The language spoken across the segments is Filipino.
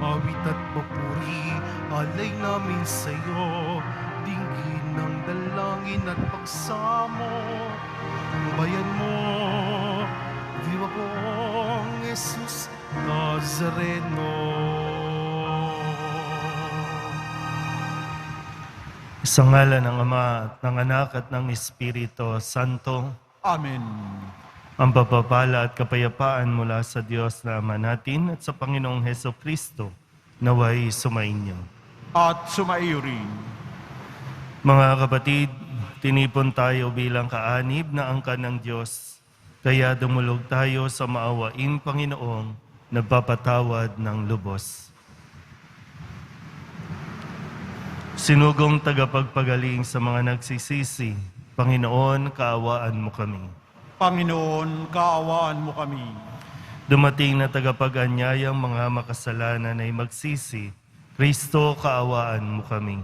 Awit at papuri, alay namin sa'yo. Dinggin ng dalangin at pagsamo. Ang bayan mo, viva pong Jesus Nazareno. Sa ngalan ng Ama at ng Anak at ng Espiritu Santo. Amen. Ang pagpapala at kapayapaan mula sa Diyos na Ama natin at sa Panginoong Hesukristo naway sumainyo. At sumaiyo rin. Mga kapatid, tinipon tayo bilang kaanib na angkan ng Diyos. Kaya dumulog tayo sa maawaing Panginoong nagpapatawad ng lubos. Sinugong tagapagpagaling sa mga nagsisisi, Panginoon, kaawaan mo kami. Panginoon, kaawaan mo kami. Dumating na tagapag-anyayang mga makasalanan ay magsisi, Kristo, kaawaan mo kami.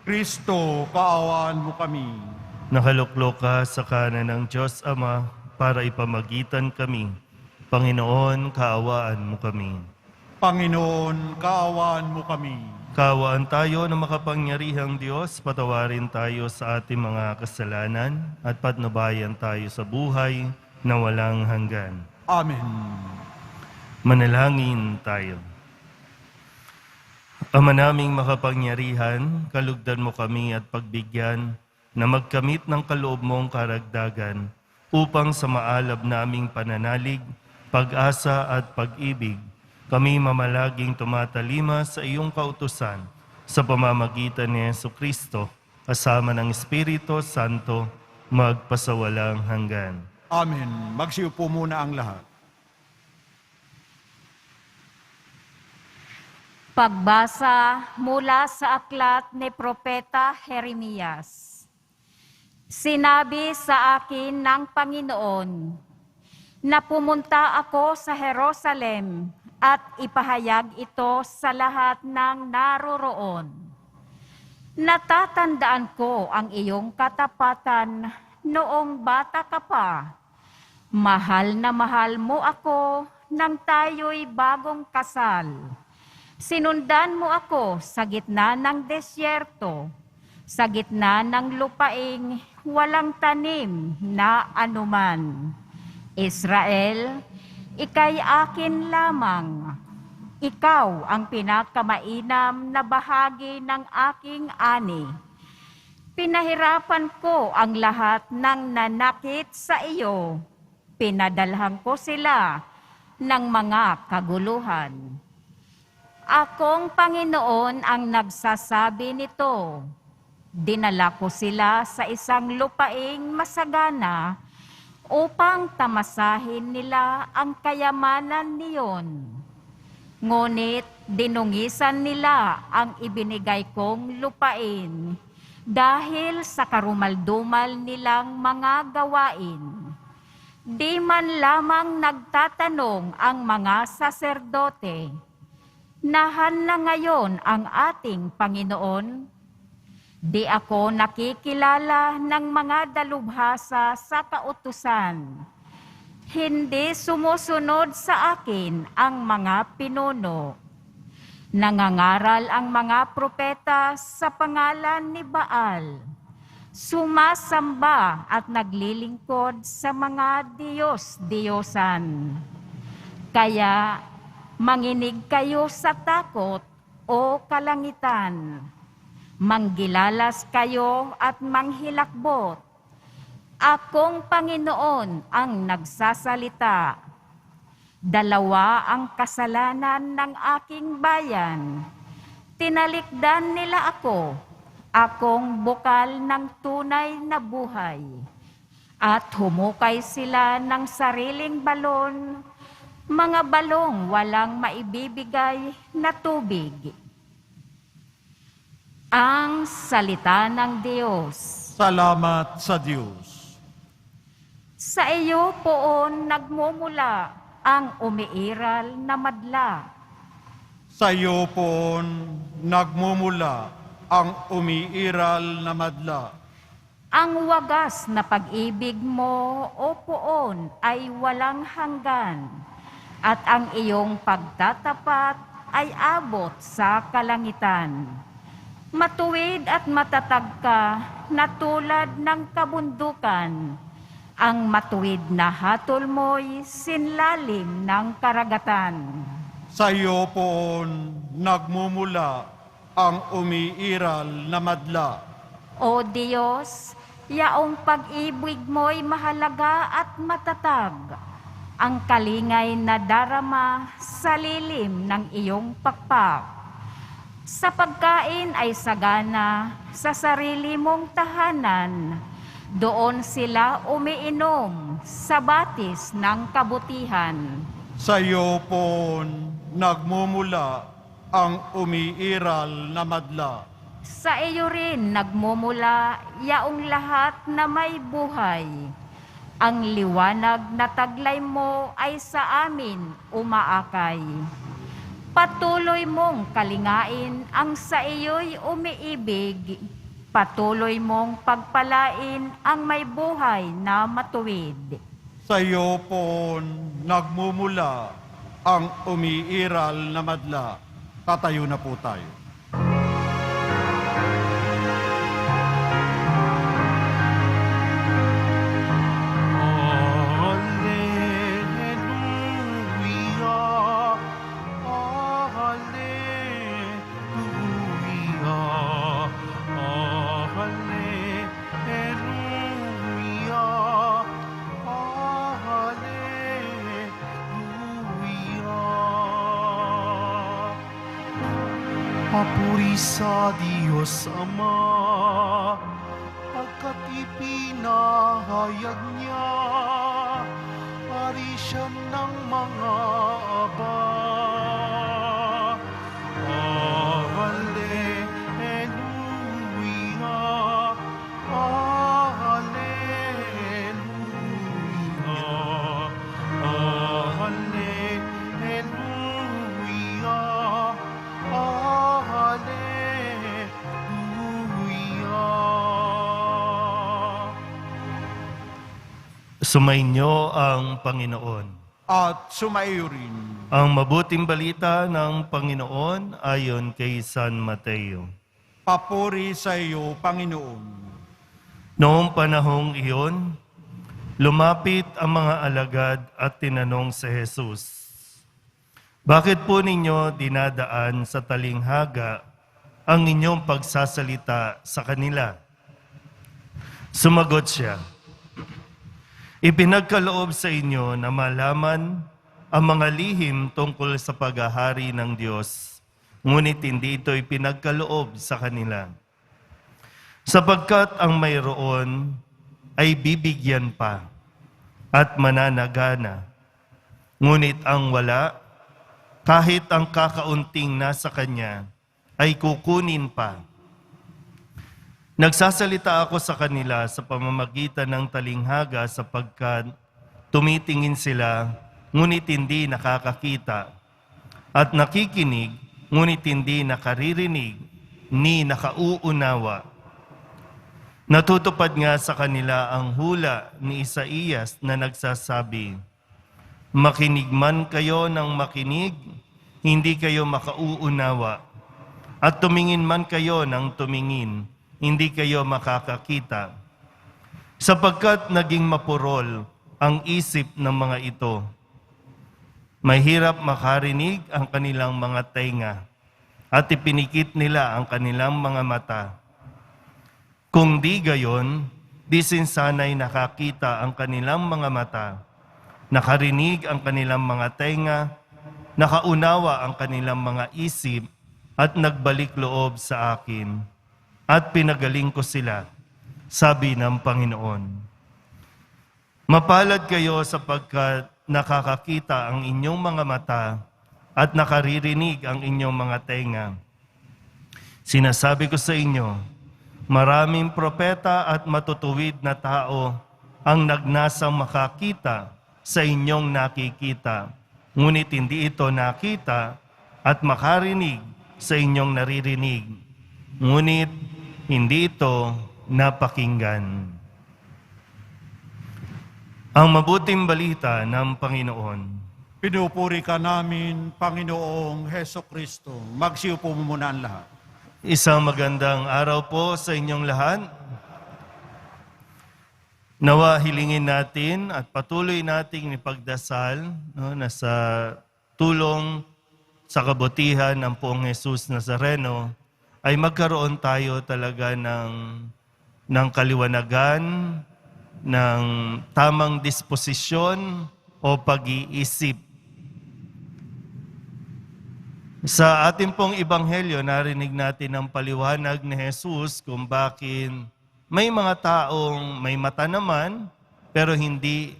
Kristo, kaawaan mo kami. Nakaluklok ka sa kanan ng Diyos Ama para ipamagitan kami. Panginoon, kaawaan mo kami. Panginoon, kaawaan mo kami. Kaawaan tayo na makapangyarihang Diyos, patawarin tayo sa ating mga kasalanan at patnubayan tayo sa buhay na walang hanggan. Amen. Manalangin tayo. Ama naming makapangyarihan, kalugdan mo kami at pagbigyan na magkamit ng kaloob mong karagdagan upang sa maalab naming pananalig, pag-asa at pag-ibig, kami mamalaging tumatalima sa iyong kautusan sa pamamagitan ni Jesucristo, kasama ng Espiritu Santo, magpasawalang hanggan. Amen. Magsiupo muna ang lahat. Pagbasa mula sa aklat ni Propeta Jeremias. Sinabi sa akin ng Panginoon na pumunta ako sa Jerusalem at ipahayag ito sa lahat ng naroroon. Natatandaan ko ang iyong katapatan noong bata ka pa. Mahal na mahal mo ako nang tayo'y bagong kasal. Sinundan mo ako sa gitna ng desyerto, sa gitna ng lupaing walang tanim na anuman. Israel, ika'y akin lamang. Ikaw ang pinakamainam na bahagi ng aking ani. Pinahirapan ko ang lahat ng nanakit sa iyo. Pinadalhan ko sila ng mga kaguluhan. Akong Panginoon ang nagsasabi nito. Dinala ko sila sa isang lupaing masagana upang tamasahin nila ang kayamanan niyon. Ngunit dinungisan nila ang ibinigay kong lupain dahil sa karumaldumal nilang mga gawain. Di man lamang nagtatanong ang mga saserdote, nahan na ngayon ang ating Panginoon? Di ako nakikilala ng mga dalubhasa sa kautusan. Hindi sumusunod sa akin ang mga pinuno. Nangangaral ang mga propeta sa pangalan ni Baal. Sumasamba at naglilingkod sa mga Diyos-Diyosan. Kaya manginig kayo sa takot o kalangitan. Manggilalas kayo at manghilakbot. Akong Panginoon ang nagsasalita. Dalawa ang kasalanan ng aking bayan. Tinalikdan nila ako, akong bukal ng tunay na buhay. At humukay sila ng sariling balon, mga balong walang maibibigay na tubig. Ang salita ng Diyos. Salamat sa Diyos. Sa iyo poon nagmumula ang umiiral na madla. Sa iyo po nagmumula ang umiiral na madla. Ang wagas na pag-ibig mo, o poon, ay walang hanggan, at ang iyong pagtatapat ay abot sa kalangitan. Matuwid at matatag ka na tulad ng kabundukan. Ang matuwid na hatol mo'y sinlalim ng karagatan. Sa iyo poon nagmumula ang umiiral na madla. O Diyos, yaong pag-ibig mo'y mahalaga at matatag. Ang kalingay na darama sa lilim ng iyong pakpak. Sa pagkain ay sagana sa sarili mong tahanan. Doon sila umiinom sa batis ng kabutihan. Sa iyo poon nagmumula ang umiiral na madla. Sa iyo rin nagmumula yaong lahat na may buhay. Ang liwanag na taglay mo ay sa amin umaakay. Patuloy mong kalingain ang sa iyo'y umiibig. Patuloy mong pagpalain ang may buhay na matuwid. Sa iyo poon nagmumula ang umiiral na madla. Tatayo na po tayo. Papuri sa Diyos Ama, pagkat ipinahayag niya, arisyan ng mga aba. Alleluia, Alleluia, Alleluia. Sumainyo ang Panginoon. At sumaiyo rin. Ang mabuting balita ng Panginoon ayon kay San Mateo. Papuri sa iyo, Panginoon. Noong panahong iyon, lumapit ang mga alagad at tinanong si Jesus, "Bakit po ninyo dinadaan sa talinghaga ang inyong pagsasalita sa kanila?" Sumagot siya, "Ipinagkaloob sa inyo na malaman ang mga lihim tungkol sa paghahari ng Diyos, ngunit hindi ito ipinagkaloob sa kanila. Sapagkat ang mayroon ay bibigyan pa at mananagana, ngunit ang wala, kahit ang kakaunting nasa kanya, ay kukunin pa. Nagsasalita ako sa kanila sa pamamagitan ng talinghaga sapagkat tumitingin sila, ngunit hindi nakakakita, at nakikinig, ngunit hindi nakaririnig, ni nakauunawa. Natutupad nga sa kanila ang hula ni Isaías na nagsasabi, "Makinig man kayo ng makinig, hindi kayo makauunawa, at tumingin man kayo ng tumingin, hindi kayo makakakita. Sapagkat naging mapurol ang isip ng mga ito. Mahirap makarinig ang kanilang mga tenga, at ipinikit nila ang kanilang mga mata. Kung di gayon, di sinsanay nakakita ang kanilang mga mata, nakarinig ang kanilang mga tenga, nakaunawa ang kanilang mga isip, at nagbalik loob sa akin, at pinagaling ko sila," sabi ng Panginoon. Mapalad kayo sapagkat nakakakita ang inyong mga mata at nakaririnig ang inyong mga tenga. Sinasabi ko sa inyo, maraming propeta at matutuwid na tao ang nagnasang makakita sa inyong nakikita, ngunit hindi ito nakita, at makarinig sa inyong naririnig, ngunit hindi ito napakinggan. Ang mabuting balita ng Panginoon. Pinupuri ka namin, Panginoong Heso Kristo. Magsiupo mo muna ang lahat. Isang magandang araw po sa inyong lahat. Nawa hilingin natin at patuloy nating ipagdasal na sa tulong sa kabutihan ng Poong Jesus Nazareno ay magkaroon tayo talaga ng kaliwanagan, ng tamang disposisyon o pag-iisip. Sa ating pong ebanghelyo, narinig natin ang paliwanag ni Jesus kung bakit may mga taong may mata naman pero hindi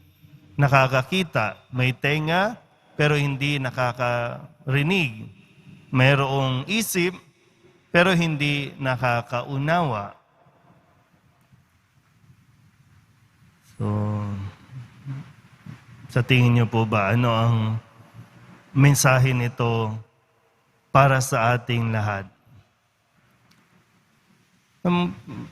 nakakakita. May tenga pero hindi nakakarinig. Mayroong isip pero hindi nakakaunawa. So, sa tingin niyo po ba, ano ang mensahe nito para sa ating lahat?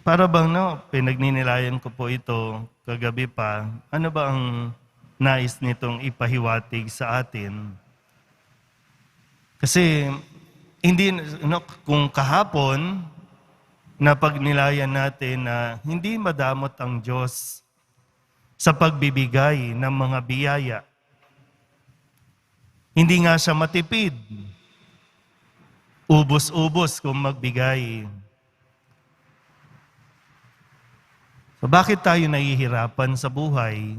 Para bang pinagninilayan ko po ito kagabi pa, ano ba ang nais nitong ipahiwatig sa atin? Kasi hindi kung kahapon na pagnilayan natin na hindi madamot ang Diyos sa pagbibigay ng mga biyaya. Hindi nga siya matipid. Ubos-ubos kung magbigay. So bakit tayo nahihirapan sa buhay?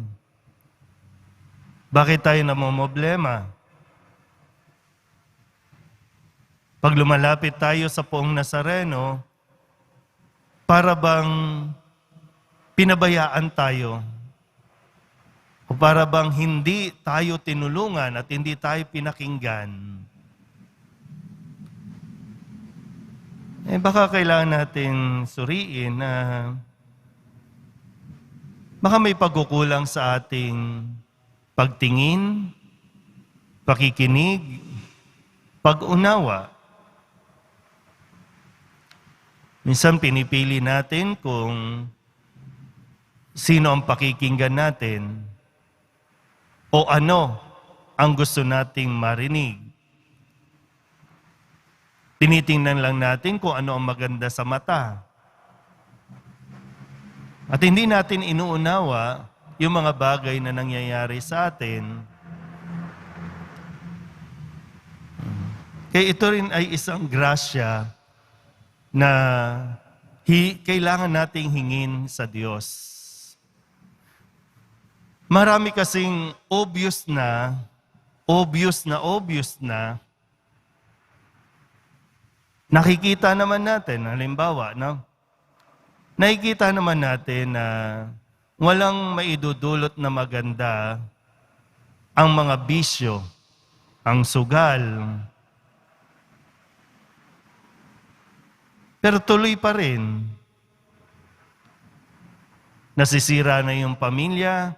Bakit tayo namomroblema? Pag lumalapit tayo sa Poong Nazareno, para bang pinabayaan tayo? O para bang hindi tayo tinulungan at hindi tayo pinakinggan? Baka kailangan natin suriin na baka may pagkukulang sa ating pagtingin, pakikinig, pag-unawa. Minsan pinipili natin kung sino ang pakikinggan natin o ano ang gusto nating marinig. Tinitingnan lang natin kung ano ang maganda sa mata. At hindi natin inuunawa yung mga bagay na nangyayari sa atin. Kaya ito rin ay isang grasya na kailangan nating hingin sa Diyos. Marami kasing obvious na nakikita naman natin, halimbawa, nakikita naman natin na walang maidudulot na maganda ang mga bisyo, ang sugal. Pero tuloy pa rin. Nasisira na yung pamilya,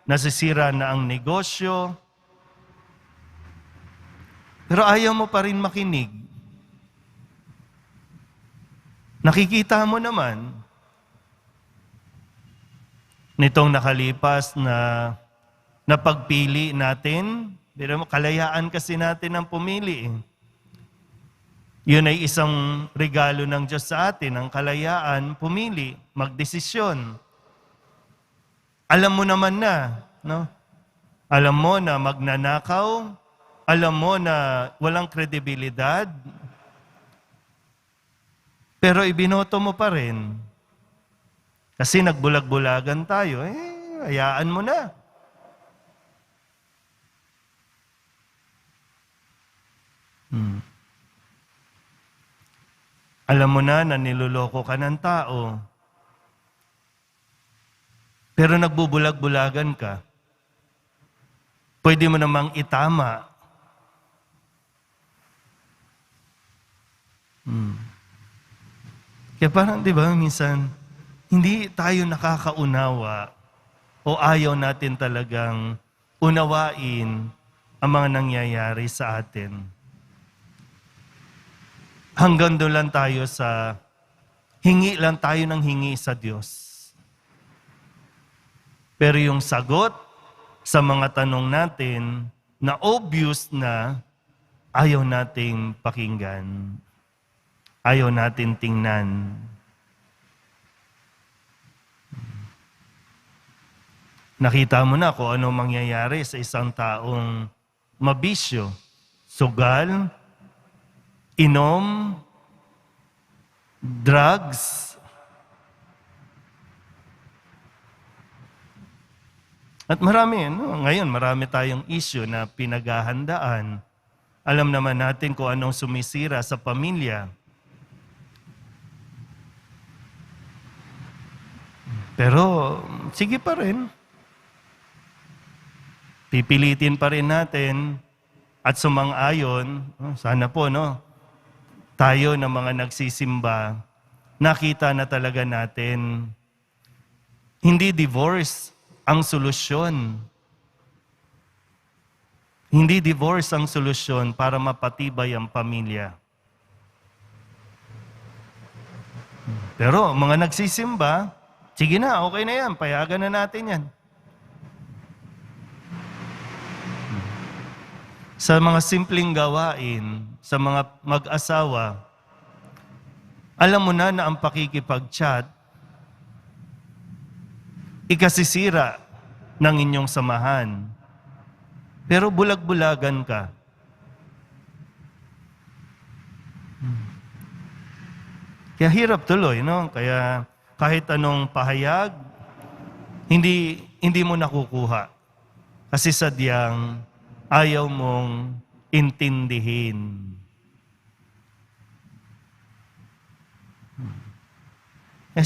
nasisira na ang negosyo, pero ayaw mo pa rin makinig. Nakikita mo naman, nitong nakalipas na pagpili natin, pero kalayaan kasi natin ang pumili. Yun ay isang regalo ng Diyos sa atin, ang kalayaan, pumili, magdesisyon. Alam mo naman na, no? Alam mo na magnanakaw, alam mo na walang kredibilidad, pero ibinoto mo pa rin. Kasi nagbulag-bulagan tayo, hayaan mo na. Alam mo na niloloko ka ng tao. Pero nagbubulag-bulagan ka. Pwede mo namang itama. Kaya parang, di ba, minsan, hindi tayo nakakaunawa o ayaw natin talagang unawain ang mga nangyayari sa atin. Hanggang doon lang tayo sa hingi lang tayo ng hingi sa Diyos. Pero yung sagot sa mga tanong natin na obvious na ayaw nating pakinggan, ayaw natin tingnan. Nakita mo na kung ano mangyayari sa isang taong mabisyo, sugal, inom, drugs. At marami, ngayon marami tayong issue na pinaghahandaan. Alam naman natin kung anong sumisira sa pamilya. Pero sige pa rin. Pipilitin pa rin natin at sumang-ayon, sana po, tayo na mga nagsisimba, nakita na talaga natin, hindi divorce ang solusyon. Hindi divorce ang solusyon para mapatibay ang pamilya. Pero mga nagsisimba, sige na, okay na yan, payagan na natin yan. Sa mga simpleng gawain, sa mga mag-asawa, alam mo na ang pakikipag-chat, ikasisira ng inyong samahan. Pero bulag-bulagan ka. Kaya hirap tuloy, Kaya kahit anong pahayag, hindi mo nakukuha. Kasi sadyang ayaw mong intindihin.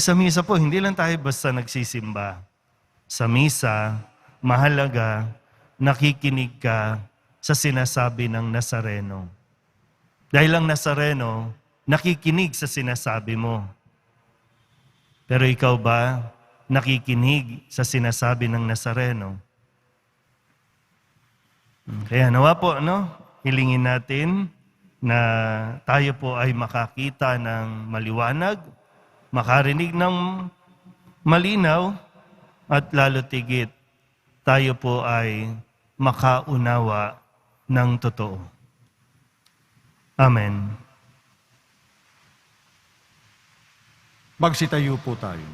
Sa misa po, hindi lang tayo basta nagsisimba. Sa misa, mahalaga, nakikinig ka sa sinasabi ng Nazareno. Dahil ang Nazareno, nakikinig sa sinasabi mo. Pero ikaw ba, nakikinig sa sinasabi ng Nazareno? Kaya nawa po, hilingin natin na tayo po ay makakita ng maliwanag, makarinig ng malinaw, at lalo tigit, tayo po ay makaunawa ng totoo. Amen. Magsitayo po tayo.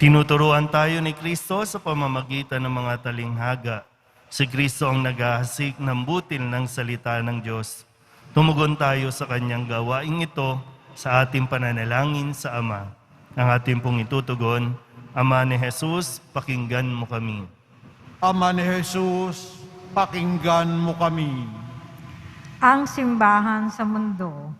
Tinuturuan tayo ni Kristo sa pamamagitan ng mga talinghaga. Si Kristo ang naghahasik ng butil ng salita ng Diyos. Tumugon tayo sa kanyang gawaing ito sa ating pananalangin sa Ama. Ang ating pong itutugon, Ama ni Jesus, pakinggan mo kami. Ama ni Jesus, pakinggan mo kami. Ang simbahan sa mundo,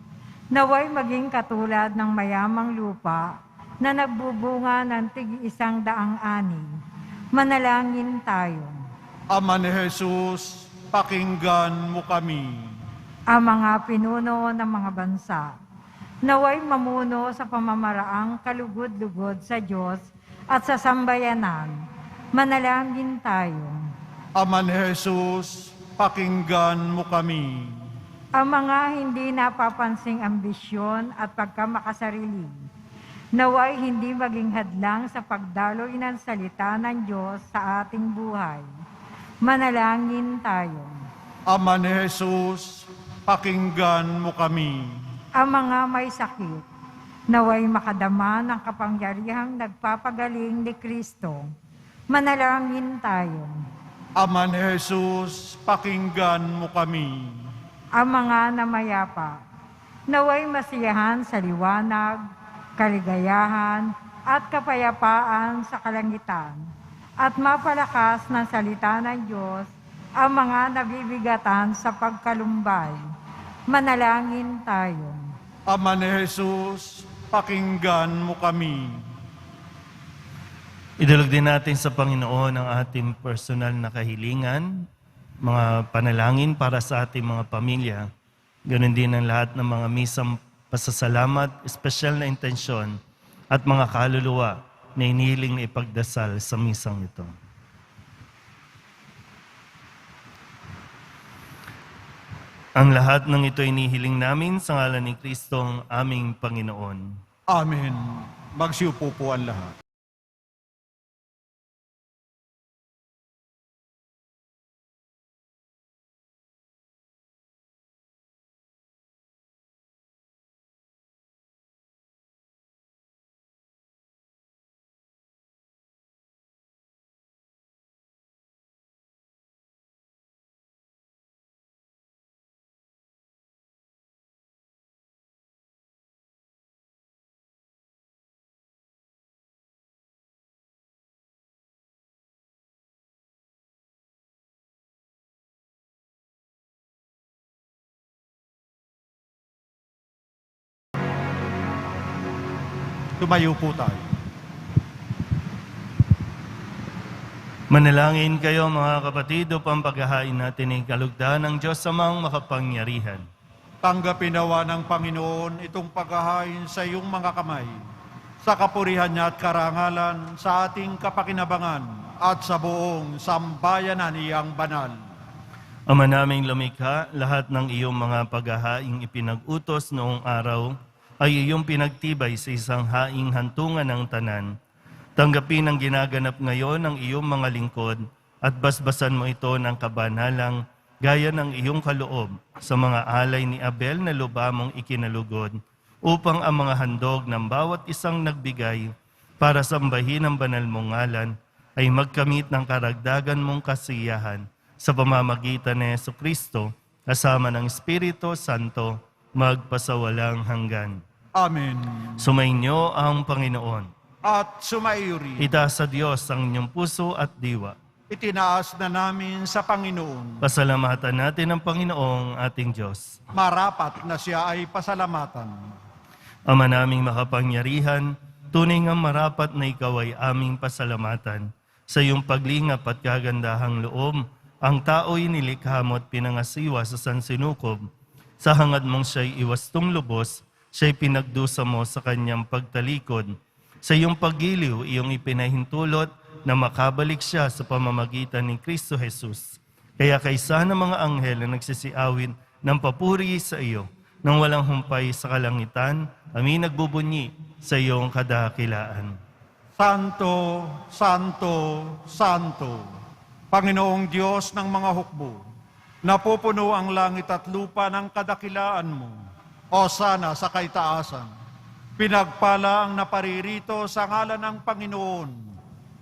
naway maging katulad ng mayamang lupa na nagbubunga ng tig-100 ani. Manalangin tayo. Ama ni Jesus, pakinggan mo kami. Ang mga pinuno ng mga bansa, naway mamuno sa pamamaraang kalugod-lugod sa Diyos at sa sambayanan. Manalangin tayo. Ama ni Jesus, pakinggan mo kami. Ang mga hindi napapansing ambisyon at pagkamakasarili, naway hindi maging hadlang sa pagdaloy ng salita ng Diyos sa ating buhay. Manalangin tayo. Ama ni Jesus, pakinggan mo kami. Ang mga may sakit, naway makadama ng kapangyarihang nagpapagaling ni Kristo. Manalangin tayo. Ama ni Jesus, pakinggan mo kami. Ang mga namayapa, naway masiyahan sa liwanag, kaligayahan at kapayapaan sa kalangitan, at mapalakas ng salita ng Diyos ang mga nabibigatan sa pagkalumbay. Manalangin tayo. Ama ni Jesus, pakinggan mo kami. Idulog din natin sa Panginoon ang ating personal na kahilingan, mga panalangin para sa ating mga pamilya. Ganon din ang lahat ng mga misang pasasalamat, espesyal na intensyon at mga kaluluwa na inihiling na ipagdasal sa misang ito. Ang lahat ng ito inihiling namin sa ngalan ni Kristong aming Panginoon. Amen. Magsiupo po ang lahat. Tumayo po tayo. Manalangin kayo mga kapatid upang paghahain natin ang kalugdan ng Diyos amang makapangyarihan. Tanggapin nawa ng Panginoon itong paghahain sa iyong mga kamay, sa kapurihan niya at karangalan, sa ating kapakinabangan at sa buong sambayanan niyang banal. Ama naming lumikha, lahat ng iyong mga paghahaing ipinag-utos noong araw ay iyong pinagtibay sa isang haing hantungan ng tanan. Tanggapin ang ginaganap ngayon ng iyong mga lingkod at basbasan mo ito ng kabanalang gaya ng iyong kaloob sa mga alay ni Abel na luba mong ikinalugod upang ang mga handog ng bawat isang nagbigay para sambahin ang banal mong ngalan ay magkamit ng karagdagan mong kasiyahan sa pamamagitan ni Jesucristo kasama ng Espiritu Santo magpasawalang hanggan. Amen. Sumainyo ang Panginoon. At sumaiyo rin. Itaas sa Diyos ang inyong puso at diwa. Itinaas na namin sa Panginoon. Pasalamatan natin ang Panginoong ating Diyos. Marapat na siya ay pasalamatan. Ama naming makapangyarihan, tunay nga marapat na ikaw ay aming pasalamatan. Sa iyong paglingap at kagandahang loob, ang tao'y nilikha mo at pinangasiwa sa sansinukob. Sa hangad mong siya'y iwastong lubos, siya'y pinagdusa mo sa kanyang pagtalikod. Sa iyong paggiliw, iyong ipinahintulot na makabalik siya sa pamamagitan ni Kristo Jesus. Kaya kaysa ng mga anghel na nagsisiawin ng papuri sa iyo, nang walang humpay sa kalangitan, kami nagbubunyi sa iyong kadakilaan. Santo, Santo, Santo, Panginoong Diyos ng mga hukbo, napupuno ang langit at lupa ng kadakilaan mo. O sana sa kaitaasan. Pinagpala ang naparirito sa ngalan ng Panginoon.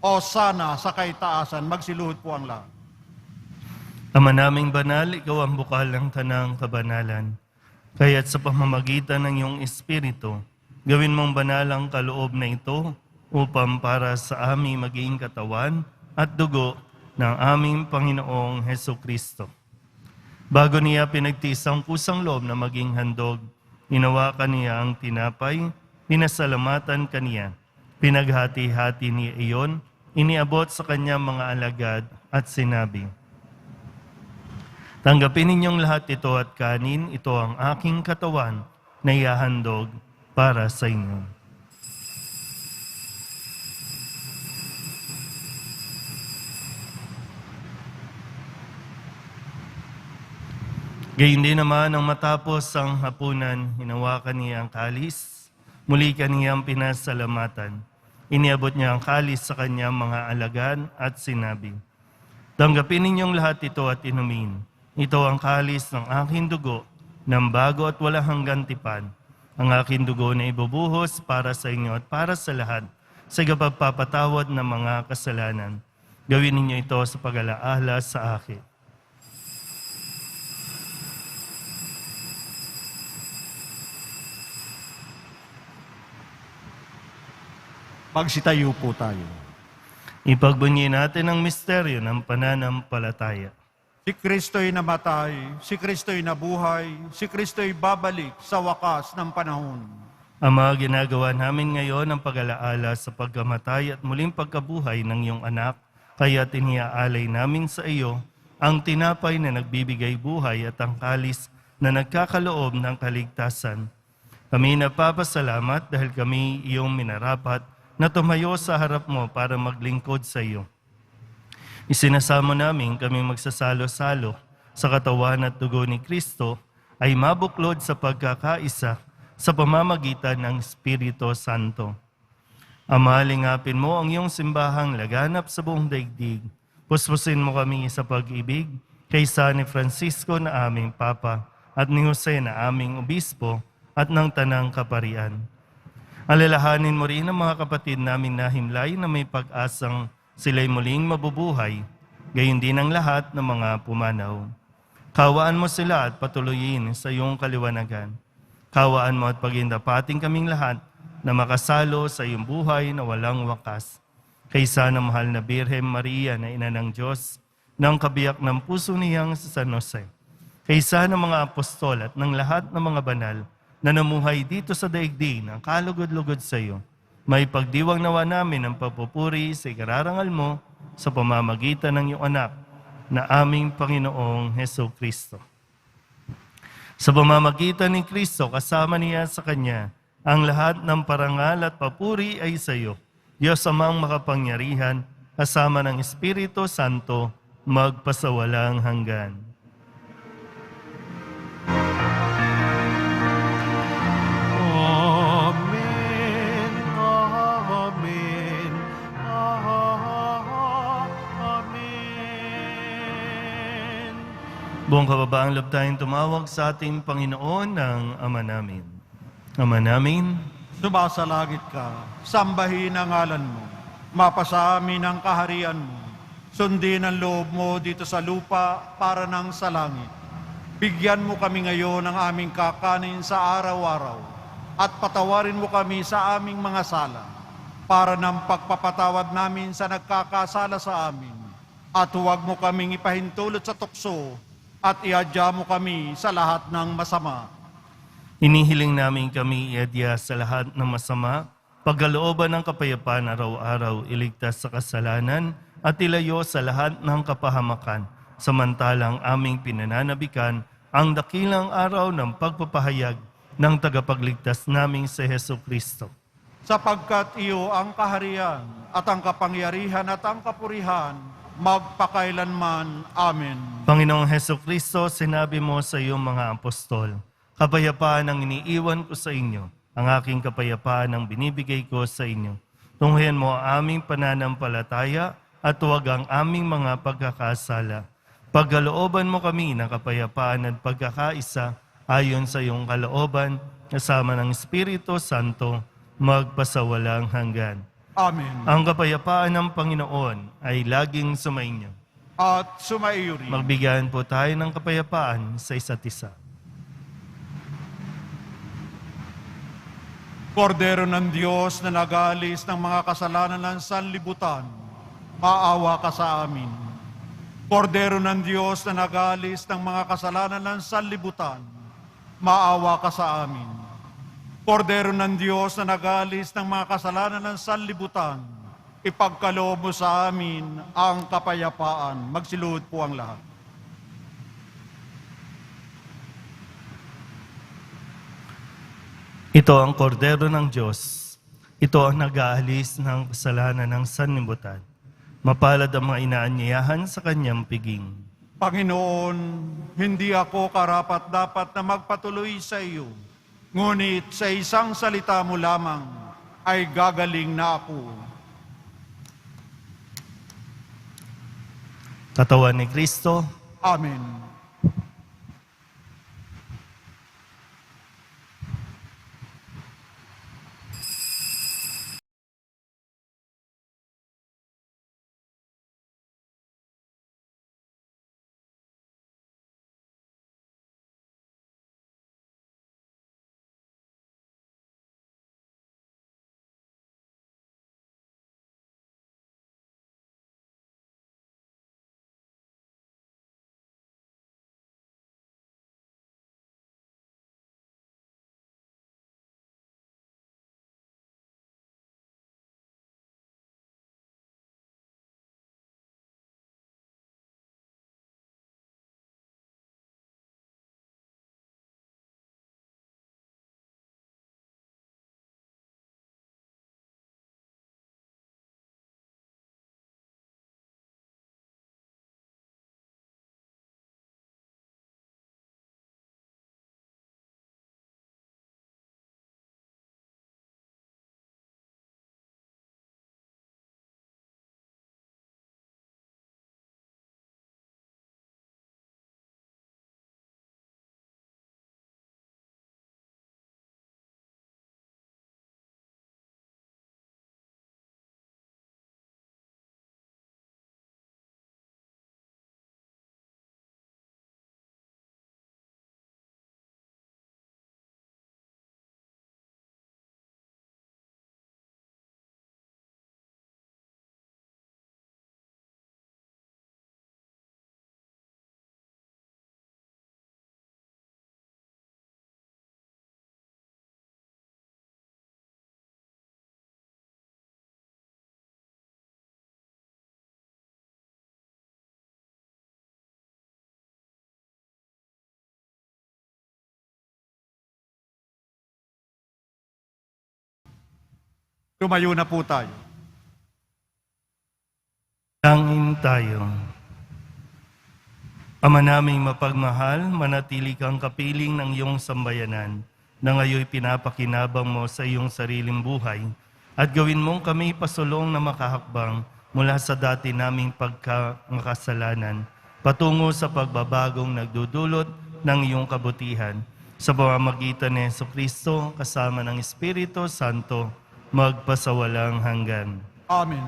O sana sa kaitaasan. Magsiluhod po ang lahat. Ama naming banal, ikaw ang bukal ng tanang kabanalan. Kaya't sa pamamagitan ng iyong Espiritu, gawin mong banal ang kaloob na ito upang para sa aming maging katawan at dugo ng aming Panginoong Hesukristo. Bago niya pinagtiis ang kusang loob na maging handog, hinawakan niya ang tinapay, pinasalamatan kaniya, pinaghati-hati niya iyon, iniabot sa kanyang mga alagad at sinabi, tanggapin ninyong lahat ito at kanin, ito ang aking katawan na ihahandog para sa inyo. Gayun din naman ang matapos ang hapunan, hinawakan niya ang kalis, muli kaniyang pinasalamatan. Iniabot niya ang kalis sa kanyang mga alagad at sinabi, tanggapin ninyong lahat ito at inumin. Ito ang kalis ng aking dugo, ng bago at walang hanggang tipan. Ang aking dugo na ibubuhos para sa inyo at para sa lahat, sa pagpapatawad ng mga kasalanan. Gawin ninyo ito sa pag-alaala sa akin. Magsitayo po tayo. Ipagbunyi natin ang misteryo ng pananampalataya. Si Kristo'y namatay, si Kristo'y nabuhay, si Kristo'y babalik sa wakas ng panahon. Ama, ginagawa namin ngayon ang pag-alaala sa pagkamatay at muling pagkabuhay ng iyong anak, kaya tiniaalay namin sa iyo ang tinapay na nagbibigay buhay at ang kalis na nagkakaloob ng kaligtasan. Kami nagpapasalamat dahil kami iyong minarapat na tumayo sa harap mo para maglingkod sa iyo. Isinasamo namin kami magsasalo-salo sa katawan at dugo ni Kristo ay mabuklod sa pagkakaisa sa pamamagitan ng Espiritu Santo. Ama, lingapin mo ang iyong simbahang laganap sa buong daigdig. Puspusin mo kami sa pag-ibig kaysa ni Francisco na aming Papa at ni Jose na aming Obispo at ng Tanang Kaparian. Alalahanin mo rin ang mga kapatid naming nahimlay na may pag-asang sila'y muling mabubuhay, gayon din ang lahat ng mga pumanaw. Kawaan mo sila at patuloyin sa iyong kaliwanagan. Kawaan mo at pagindapating kaming lahat na makasalo sa iyong buhay na walang wakas. Kaysa ng mahal na Birhen Maria na ina ng Diyos, ng kabiyak ng puso niyang sa San Jose. Kaysa ng mga apostol at ng lahat ng mga banal na namuhay dito sa daigdig ng kalugod-lugod sa iyo, may pagdiwang nawa namin ang papupuri sa ikararangal mo sa pamamagitan ng iyong anak na aming Panginoong Heso Kristo. Sa pamamagitan ni Kristo, kasama niya sa Kanya, ang lahat ng parangal at papuri ay sa iyo, Diyos Amang makapangyarihan, kasama ng Espiritu Santo, magpasawalang hanggan. Amen. Amen. Amen. Buong kababaang loob tayong tumawag sa ating Panginoon ng Ama namin. Ama namin, Sumasalangit ka, sambahin ang ngalan mo, mapasa amin ang kaharian mo, sundin ang loob mo dito sa lupa para nang sa langit. Bigyan mo kami ngayon ng aming kakanin sa araw-araw at patawarin mo kami sa aming mga sala para ng pagpapatawad namin sa nagkakasala sa amin. At huwag mo kaming ipahintulot sa tukso at iadya mo kami sa lahat ng masama. inihiling namin kami iadya sa lahat ng masama, pagkalooban ng kapayapaan araw-araw, iligtas sa kasalanan at ilayo sa lahat ng kapahamakan, samantalang aming pinananabikan ang dakilang araw ng pagpapahayag ng tagapagligtas naming si Heso Kristo. Sapagkat iyo ang kaharian at ang kapangyarihan at ang kapurihan, magpakailanman. Amen. Panginoong Heso Kristo, sinabi mo sa iyong mga apostol, kapayapaan ang iniiwan ko sa inyo, ang aking kapayapaan ang binibigay ko sa inyo. Tunghayan mo ang aming pananampalataya at huwag ang aming mga pagkakasala. Pagkalooban mo kami ng kapayapaan at pagkakaisa ayon sa iyong kalooban, kasama ng Espiritu Santo, magpasawalang hanggan. Amen. Ang kapayapaan ng Panginoon ay laging sumainyo. At sumaiyo rin. Magbigyan po tayo ng kapayapaan sa isa't isa. Kordero ng Diyos na nag-aalis ng mga kasalanan ng sanlibutan, maawa ka sa amin. Kordero ng Diyos na nag-aalis ng mga kasalanan ng sanlibutan, maawa ka sa amin. Kordero ng Diyos na nag-aalis ng mga kasalanan ng sanlibutan, ipagkaloob mo sa amin ang kapayapaan. Magsiluhod po ang lahat. Ito ang kordero ng Diyos. Ito ang nag-aalis ng kasalanan ng sanlibutan. Mapalad ang mga inaanyayahan sa kanyang piging. Panginoon, hindi ako karapat-dapat na magpatuloy sa iyo. Ngunit sa isang salita mo lamang ay gagaling na ako. Katawan ni Kristo, Amen. Tumayo na po tayo. Langin tayo. Ama naming mapagmahal, manatili kang kapiling ng iyong sambayanan na ngayon pinapakinabang mo sa iyong sariling buhay at gawin mong kami pasulong na makahakbang mula sa dati naming pagkamakasalanan patungo sa pagbabagong nagdudulot ng iyong kabutihan. Sa pamamagitan ni Jesucristo kasama ng Espiritu Santo, magpasawalang hanggan. Amen.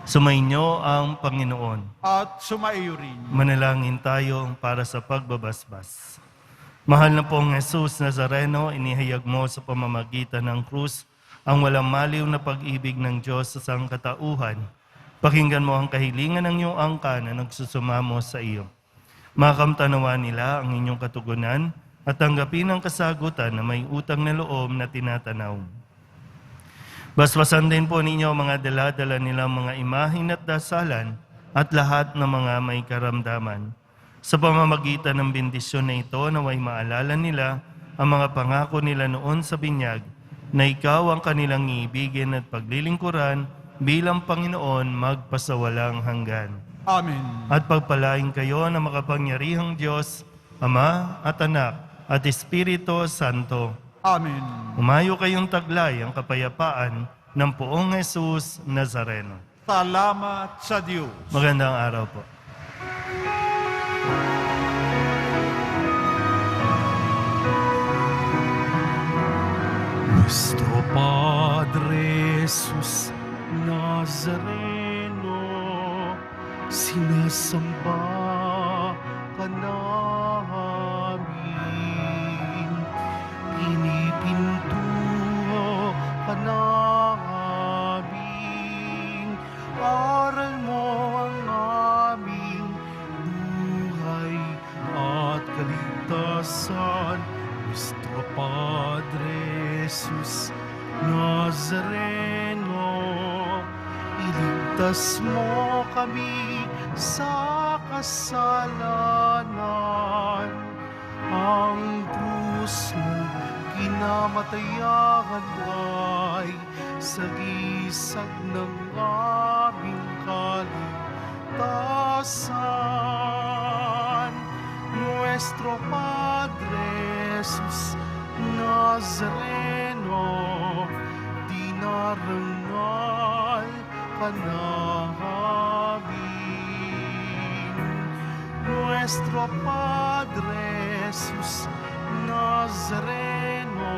Sumainyo ang Panginoon. At sumaiyo rin. Manalangin tayo para sa pagbabasbas. Mahal na pong Jesus Nazareno, inihayag mo sa pamamagitan ng krus ang walang maliw na pag-ibig ng Diyos sa sangkatauhan. Pakinggan mo ang kahilingan ng iyong angka na nagsusumamo sa iyo. Makamtanawa nila ang inyong katugunan at tanggapin ang kasagutan na may utang na loob na tinatanaw. Basbasan din po ninyo mga dala-dala nilang mga imahin at dasalan at lahat ng mga may karamdaman. Sa pamamagitan ng bendisyon na ito, naway maalala nila ang mga pangako nila noon sa binyag na ikaw ang kanilang iibigin at paglilingkuran bilang Panginoon magpasawalang hanggan. Amen. At pagpalain kayo ng makapangyarihang Diyos, Ama at Anak at Espiritu Santo. Amen. Umayo kayong taglay ang kapayapaan ng poong Jesus Nazareno. Salamat sa Diyos. Magandang araw po. Nuestro Padre Jesus Nazareno, sinasamba ka namin, pinipintuho ka namin, aral mo ang aming buhay at kaligtasan. Nuestro Padre Jesus Nazareno, iligtas mo kami sa kasalanan. Ang krus mo kinamatayan ay sagisag ng aming kaligtasan. Nuestro Padre Jesus Nazareno, dinarangal ka namin. Nuestro Padre Jesus Nazareno,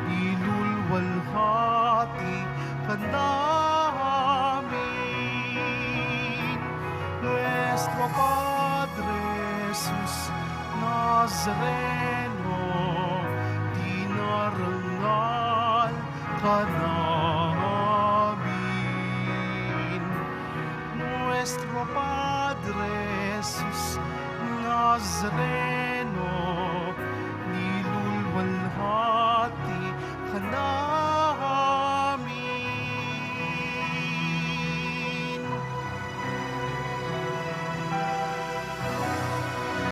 ilulwalhati ka namin. Nuestro Padre Jesus Nazareno, dinarangal ka namin. Nuestro Padre Jesus Nazareno, nilulwalhati ka namin.